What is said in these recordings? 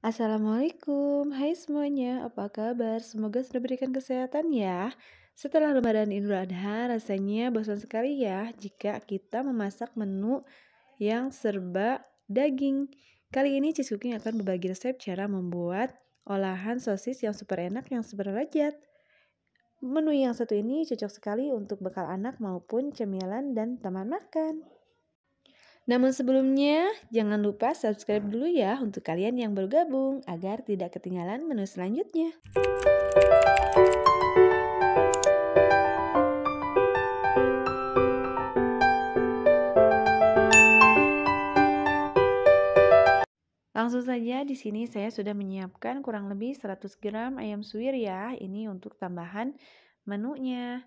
Assalamualaikum, hai semuanya, apa kabar? Semoga sudah berikan kesehatan ya. Setelah Ramadan Idul Adha, rasanya bosan sekali ya jika kita memasak menu yang serba daging. Kali ini Cis Cooking akan berbagi resep cara membuat olahan sosis yang super enak, yang super lezat. Menu yang satu ini cocok sekali untuk bekal anak maupun cemilan dan teman makan. Namun sebelumnya, jangan lupa subscribe dulu ya untuk kalian yang baru gabung agar tidak ketinggalan menu selanjutnya. Langsung saja di sini saya sudah menyiapkan kurang lebih 100 gram ayam suwir ya. Ini untuk tambahan menunya.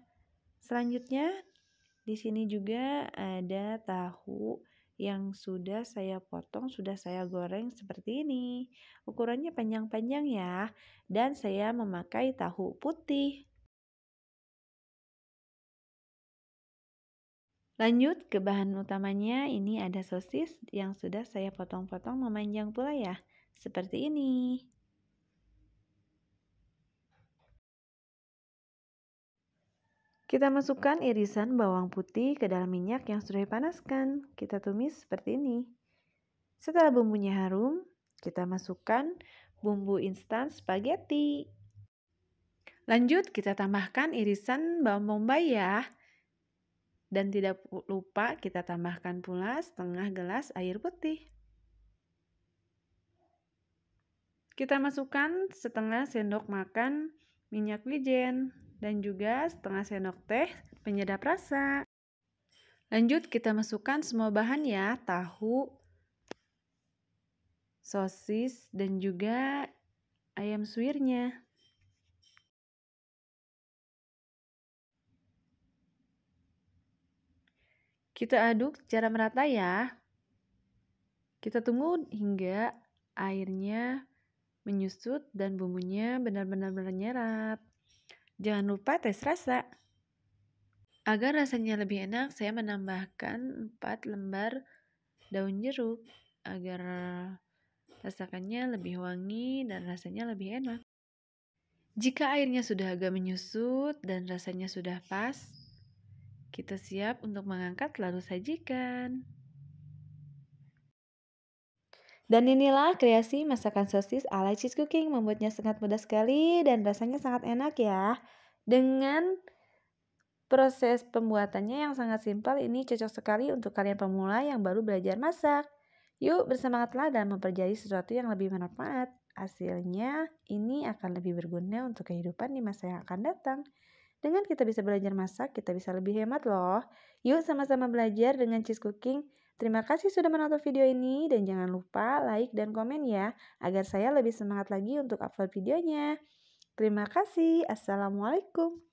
Selanjutnya di sini juga ada tahu yang sudah saya potong, sudah saya goreng seperti ini. Ukurannya panjang-panjang ya. Dan saya memakai tahu putih. Lanjut ke bahan utamanya, ini ada sosis yang sudah saya potong-potong memanjang pula ya. Seperti ini. Kita masukkan irisan bawang putih ke dalam minyak yang sudah dipanaskan. Kita tumis seperti ini. Setelah bumbunya harum, kita masukkan bumbu instan spaghetti. Lanjut kita tambahkan irisan bawang bombay ya. Dan tidak lupa kita tambahkan pula setengah gelas air putih. Kita masukkan setengah sendok makan minyak wijen dan juga setengah sendok teh penyedap rasa. Lanjut kita masukkan semua bahan ya, tahu, sosis dan juga ayam suwirnya. Kita aduk secara merata ya. Kita tunggu hingga airnya menyusut dan bumbunya benar-benar menyerap. Jangan lupa tes rasa. Agar rasanya lebih enak, saya menambahkan 4 lembar daun jeruk agar rasakannya lebih wangi dan rasanya lebih enak. Jika airnya sudah agak menyusut dan rasanya sudah pas, kita siap untuk mengangkat lalu sajikan. Dan inilah kreasi masakan sosis ala Cis Cooking. Membuatnya sangat mudah sekali dan rasanya sangat enak ya. Dengan proses pembuatannya yang sangat simpel, ini cocok sekali untuk kalian pemula yang baru belajar masak. Yuk bersemangatlah dalam mempelajari sesuatu yang lebih bermanfaat. Hasilnya ini akan lebih berguna untuk kehidupan di masa yang akan datang. Dengan kita bisa belajar masak, kita bisa lebih hemat loh. Yuk sama-sama belajar dengan Cis Cooking. Terima kasih sudah menonton video ini dan jangan lupa like dan komen ya agar saya lebih semangat lagi untuk upload videonya. Terima kasih. Assalamualaikum.